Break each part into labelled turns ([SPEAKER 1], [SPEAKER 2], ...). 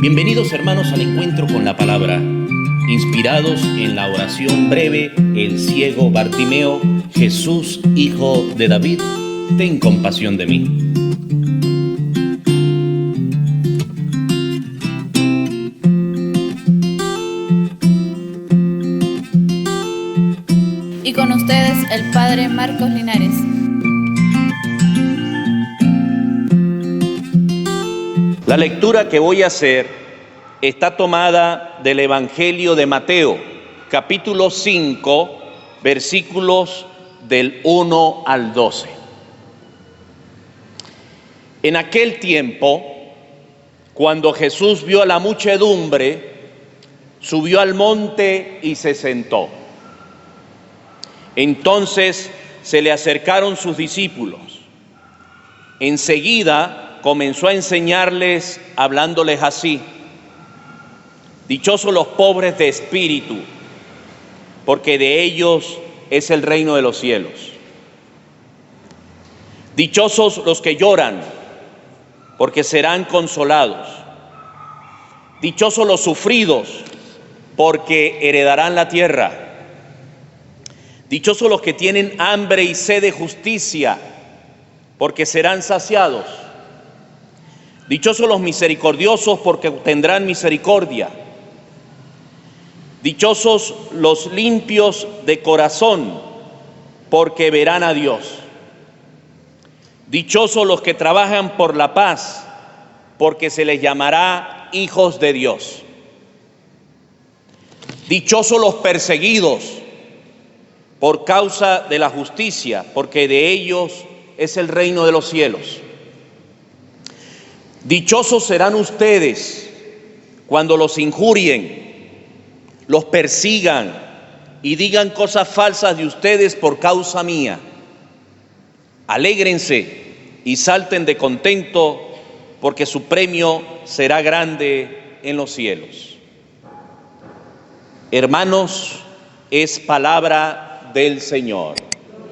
[SPEAKER 1] Bienvenidos hermanos al encuentro con la palabra, inspirados en la oración breve, el ciego Bartimeo: Jesús, hijo de David, ten compasión de mí.
[SPEAKER 2] Y con ustedes el Padre Marcos Linares.
[SPEAKER 1] La lectura que voy a hacer está tomada del Evangelio de Mateo, capítulo 5, versículos del 1 al 12. En aquel tiempo, cuando Jesús vio a la muchedumbre, subió al monte y se sentó. Entonces se le acercaron sus discípulos. Enseguida comenzó a enseñarles, hablándoles así: dichosos los pobres de espíritu, porque de ellos es el reino de los cielos. Dichosos los que lloran, porque serán consolados. Dichosos los sufridos, porque heredarán la tierra. Dichosos los que tienen hambre y sed de justicia, porque serán saciados. Dichosos los misericordiosos, porque obtendrán misericordia. Dichosos los limpios de corazón, porque verán a Dios. Dichosos los que trabajan por la paz, porque se les llamará hijos de Dios. Dichosos los perseguidos por causa de la justicia, porque de ellos es el reino de los cielos. Dichosos serán ustedes cuando los injurien, los persigan y digan cosas falsas de ustedes por causa mía. Alégrense y salten de contento, porque su premio será grande en los cielos. Hermanos, es palabra del Señor.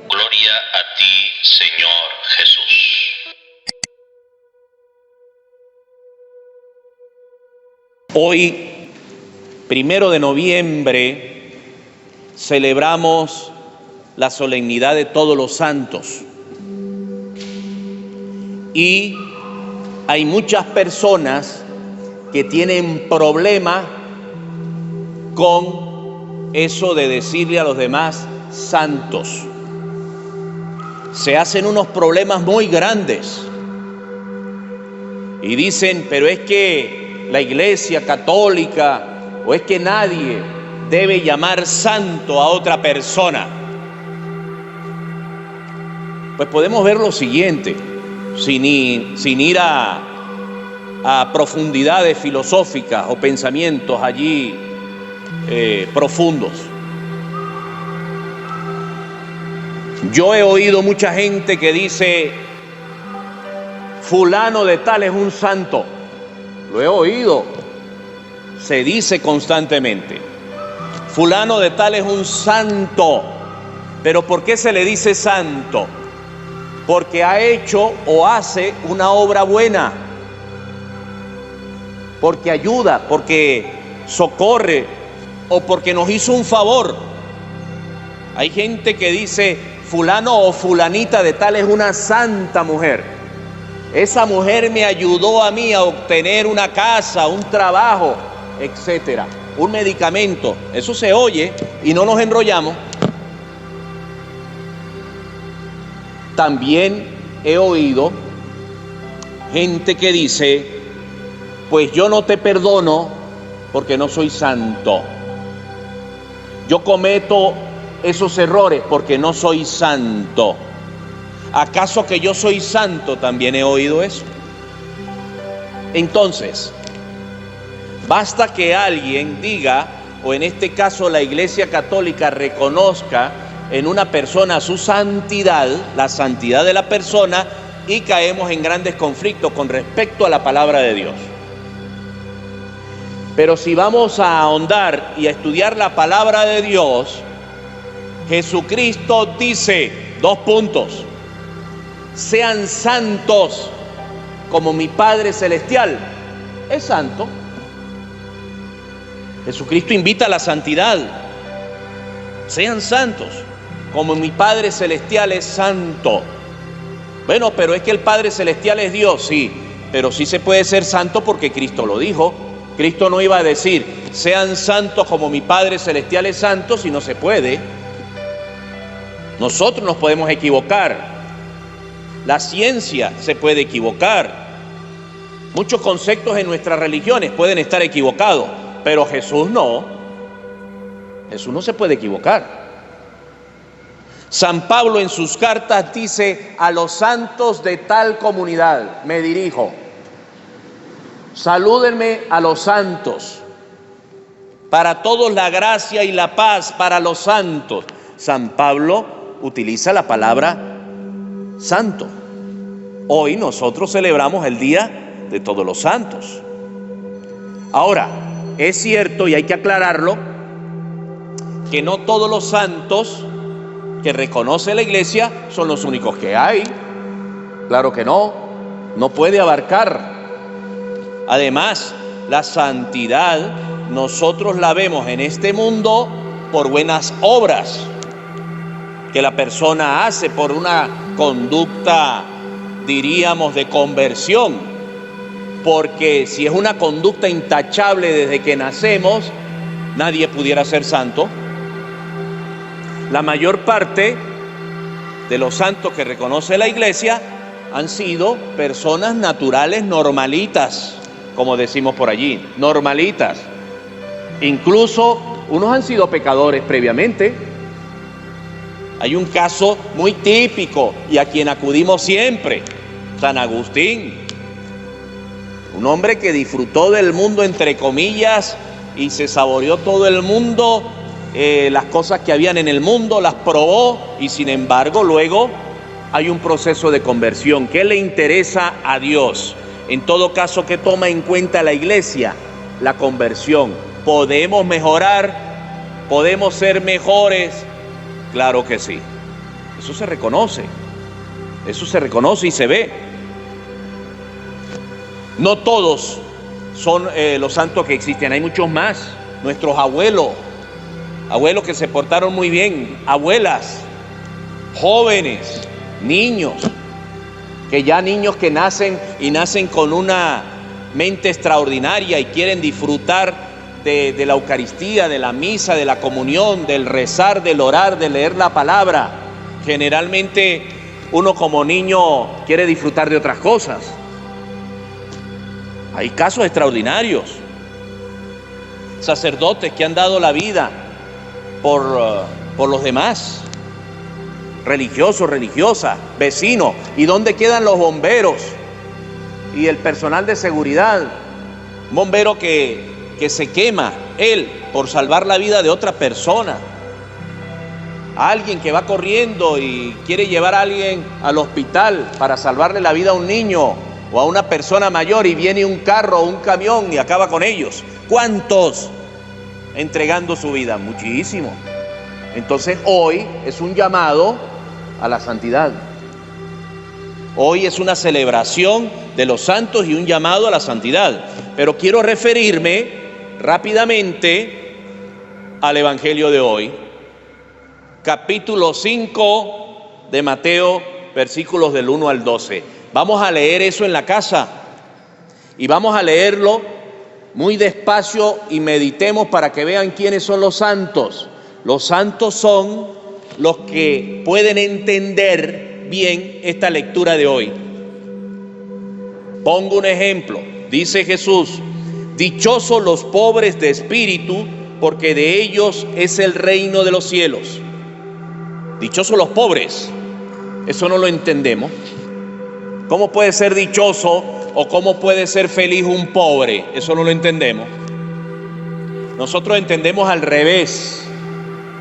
[SPEAKER 3] Gloria a ti, Señor Jesús.
[SPEAKER 1] Hoy, 1 de noviembre, celebramos la solemnidad de todos los santos. Y hay muchas personas que tienen problema con eso de decirle a los demás santos. Se hacen unos problemas muy grandes y dicen: pero es que la Iglesia Católica, o es que nadie debe llamar santo a otra persona. Pues podemos ver lo siguiente, sin ir a profundidades filosóficas o pensamientos allí profundos. Yo he oído mucha gente que dice: fulano de tal es un santo. Lo he oído, se dice constantemente: fulano de tal es un santo. ¿Pero por qué se le dice santo? Porque ha hecho o hace una obra buena, porque ayuda, porque socorre o porque nos hizo un favor. Hay gente que dice: fulano o fulanita de tal es una santa mujer. Esa mujer me ayudó a mí a obtener una casa, un trabajo, etcétera, un medicamento. Eso se oye y no nos enrollamos. También he oído gente que dice: pues yo no te perdono porque no soy santo. Yo cometo esos errores porque no soy santo. ¿Acaso que yo soy santo? También he oído eso. Entonces, basta que alguien diga, o en este caso la Iglesia Católica reconozca en una persona su santidad, la santidad de la persona, y caemos en grandes conflictos con respecto a la palabra de Dios. Pero si vamos a ahondar y a estudiar la palabra de Dios, Jesucristo dice, 2 puntos: sean santos como mi Padre Celestial es santo. Jesucristo invita a la santidad. Sean santos, como mi Padre Celestial es santo. Bueno, pero es que el Padre Celestial es Dios, sí, pero sí se puede ser santo porque Cristo lo dijo. Cristo no iba a decir, sean santos como mi Padre Celestial es santo, si no se puede. Nosotros nos podemos equivocar. La ciencia se puede equivocar. Muchos conceptos en nuestras religiones pueden estar equivocados, pero Jesús no. Jesús no se puede equivocar. San Pablo en sus cartas dice, a los santos de tal comunidad me dirijo. Salúdenme a los santos. Para todos la gracia y la paz para los santos. San Pablo utiliza la palabra santo. Hoy nosotros celebramos el Día de Todos los Santos. Ahora, es cierto y hay que aclararlo, que no todos los santos que reconoce la Iglesia son los únicos que hay. Claro que no puede abarcar. Además, la santidad nosotros la vemos en este mundo por buenas obras que la persona hace, por una conducta, diríamos, de conversión. Porque si es una conducta intachable desde que nacemos, nadie pudiera ser santo. La mayor parte de los santos que reconoce la Iglesia han sido personas naturales normalitas, como decimos por allí, normalitas. Incluso unos han sido pecadores previamente. Hay un caso muy típico y a quien acudimos siempre, San Agustín. Un hombre que disfrutó del mundo entre comillas y se saboreó todo el mundo, las cosas que habían en el mundo, las probó y sin embargo luego hay un proceso de conversión. ¿Qué le interesa a Dios? En todo caso, ¿qué toma en cuenta la Iglesia? La conversión. ¿Podemos mejorar? ¿Podemos ser mejores? Claro que sí. Eso se reconoce. Eso se reconoce y se ve. No todos son los santos que existen. Hay muchos más. Nuestros abuelos que se portaron muy bien, abuelas, jóvenes, niños, que ya niños que nacen con una mente extraordinaria y quieren disfrutar de la Eucaristía, de la misa, de la comunión, del rezar, del orar, de leer la palabra. Generalmente uno como niño quiere disfrutar de otras cosas. Hay casos extraordinarios. Sacerdotes que han dado la vida por los demás. Religiosos, religiosas, vecinos. ¿Y dónde quedan los bomberos y el personal de seguridad? Un bombero que se quema, él, por salvar la vida de otra persona. Alguien que va corriendo y quiere llevar a alguien al hospital para salvarle la vida a un niño o a una persona mayor y viene un carro o un camión y acaba con ellos. ¿Cuántos entregando su vida? Muchísimo. Entonces hoy es un llamado a la santidad. Hoy es una celebración de los santos y un llamado a la santidad. Pero quiero referirme rápidamente al Evangelio de hoy. Capítulo 5 de Mateo, versículos del 1 al 12. Vamos a leer eso en la casa y vamos a leerlo muy despacio y meditemos para que vean quiénes son los santos. Los santos son los que pueden entender bien esta lectura de hoy. Pongo un ejemplo. Dice Jesús: dichosos los pobres de espíritu, porque de ellos es el reino de los cielos. Dichosos los pobres. Eso no lo entendemos. ¿Cómo puede ser dichoso o cómo puede ser feliz un pobre? Eso no lo entendemos. Nosotros entendemos al revés.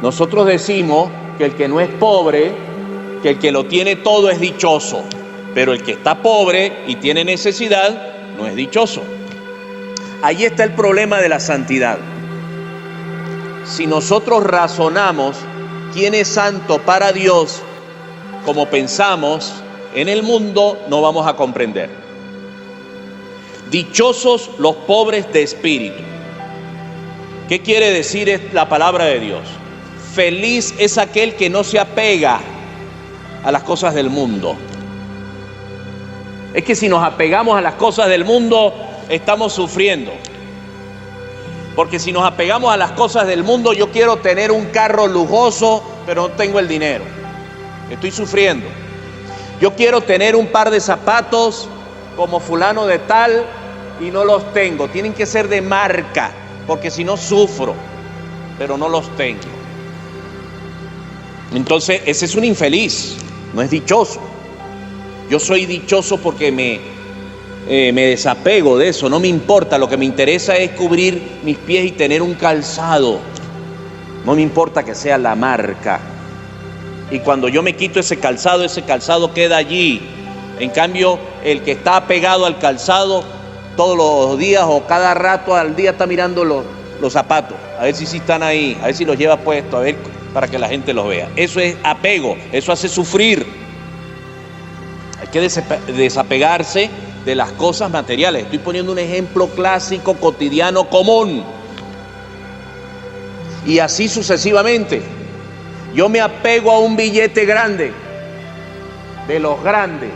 [SPEAKER 1] Nosotros decimos que el que no es pobre, que el que lo tiene todo es dichoso, pero el que está pobre y tiene necesidad no es dichoso. Ahí está el problema de la santidad. Si nosotros razonamos quién es santo para Dios como pensamos en el mundo, no vamos a comprender. Dichosos los pobres de espíritu. ¿Qué quiere decir la palabra de Dios? Feliz es aquel que no se apega a las cosas del mundo. Es que si nos apegamos a las cosas del mundo, estamos sufriendo. Porque si nos apegamos a las cosas del mundo, yo quiero tener un carro lujoso, pero no tengo el dinero. Estoy sufriendo. Yo quiero tener un par de zapatos como fulano de tal y no los tengo. Tienen que ser de marca, porque si no sufro, pero no los tengo. Entonces, ese es un infeliz, no es dichoso. Yo soy dichoso porque me desapego de eso, no me importa. Lo que me interesa es cubrir mis pies y tener un calzado. No me importa que sea la marca. Y cuando yo me quito ese calzado queda allí. En cambio, el que está apegado al calzado todos los días o cada rato al día está mirando los zapatos, a ver si sí están ahí, a ver si los lleva puestos, a ver, para que la gente los vea. Eso es apego, eso hace sufrir. Hay que desapegarse de las cosas materiales. Estoy poniendo un ejemplo clásico, cotidiano, común. Y así sucesivamente. Yo me apego a un billete grande, de los grandes.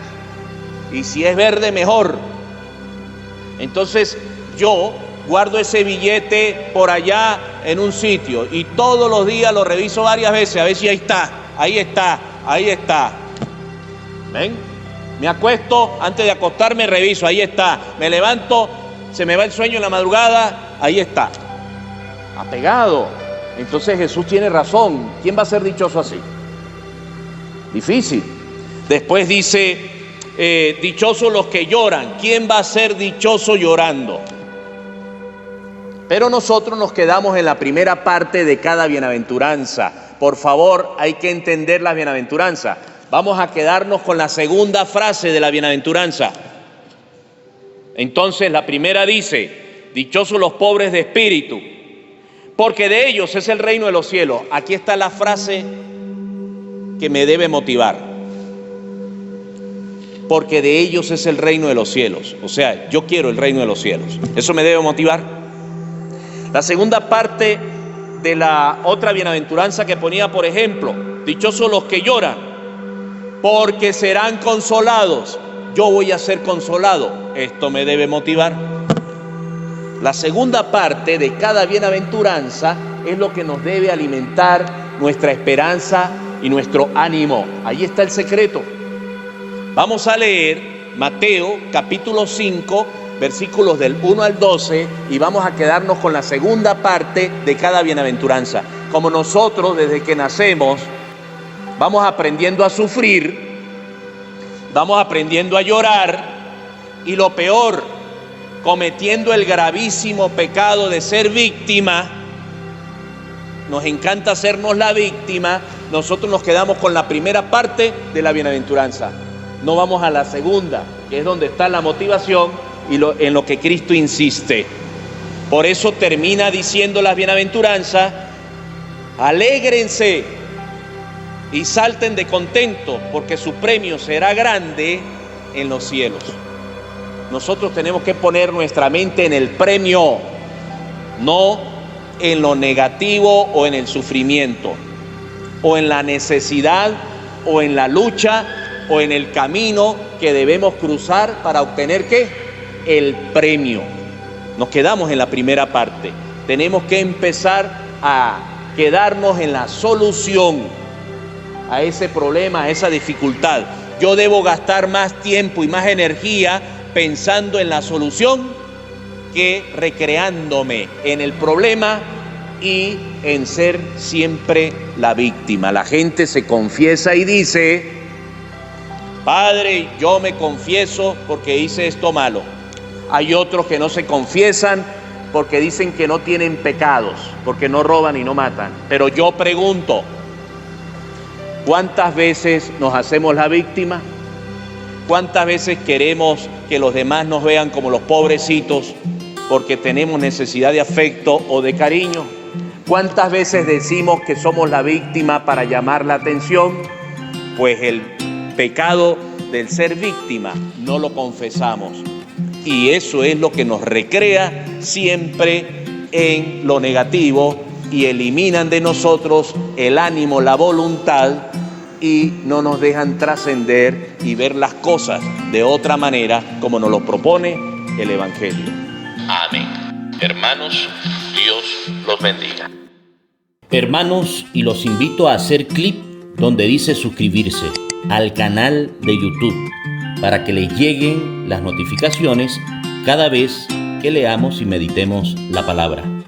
[SPEAKER 1] Y si es verde, mejor. Entonces yo guardo ese billete por allá en un sitio y todos los días lo reviso varias veces, a ver si ahí está, ahí está, ahí está. ¿Ven? Me acuesto, antes de acostarme reviso, ahí está. Me levanto, se me va el sueño en la madrugada, ahí está. Apegado. Entonces Jesús tiene razón. ¿Quién va a ser dichoso así? Difícil. Después dice, dichosos los que lloran. ¿Quién va a ser dichoso llorando? Pero nosotros nos quedamos en la primera parte de cada bienaventuranza. Por favor, hay que entender las bienaventuranzas. Vamos a quedarnos con la segunda frase de la bienaventuranza. Entonces, la primera dice, dichosos los pobres de espíritu, porque de ellos es el reino de los cielos. Aquí está la frase que me debe motivar. Porque de ellos es el reino de los cielos. O sea, yo quiero el reino de los cielos. Eso me debe motivar. La segunda parte de la otra bienaventuranza que ponía, por ejemplo, dichosos los que lloran, porque serán consolados. Yo voy a ser consolado. Esto me debe motivar. La segunda parte de cada bienaventuranza es lo que nos debe alimentar nuestra esperanza y nuestro ánimo. Ahí está el secreto. Vamos a leer Mateo capítulo 5, versículos del 1 al 12 y vamos a quedarnos con la segunda parte de cada bienaventuranza. Como nosotros desde que nacemos vamos aprendiendo a sufrir, vamos aprendiendo a llorar y lo peor, cometiendo el gravísimo pecado de ser víctima. Nos encanta hacernos la víctima. Nosotros nos quedamos con la primera parte de la bienaventuranza. No vamos a la segunda, que es donde está la motivación y en lo que Cristo insiste. Por eso termina diciendo las bienaventuranzas, alégrense y salten de contento, porque su premio será grande en los cielos. Nosotros tenemos que poner nuestra mente en el premio, no en lo negativo o en el sufrimiento, o en la necesidad, o en la lucha, o en el camino que debemos cruzar para obtener ¿qué? El premio. Nos quedamos en la primera parte. Tenemos que empezar a quedarnos en la solución a ese problema, a esa dificultad. Yo debo gastar más tiempo y más energía pensando en la solución que recreándome en el problema y en ser siempre la víctima. La gente se confiesa y dice, Padre, yo me confieso porque hice esto malo. Hay otros que no se confiesan porque dicen que no tienen pecados, porque no roban y no matan. Pero yo pregunto, ¿cuántas veces nos hacemos la víctima? ¿Cuántas veces queremos que los demás nos vean como los pobrecitos porque tenemos necesidad de afecto o de cariño? ¿Cuántas veces decimos que somos la víctima para llamar la atención? Pues el pecado del ser víctima no lo confesamos. Y eso es lo que nos recrea siempre en lo negativo y eliminan de nosotros el ánimo, la voluntad, y no nos dejan trascender y ver las cosas de otra manera como nos lo propone el Evangelio.
[SPEAKER 3] Amén. Hermanos, Dios los bendiga.
[SPEAKER 4] Hermanos, y los invito a hacer clic donde dice suscribirse al canal de YouTube para que les lleguen las notificaciones cada vez que leamos y meditemos la palabra.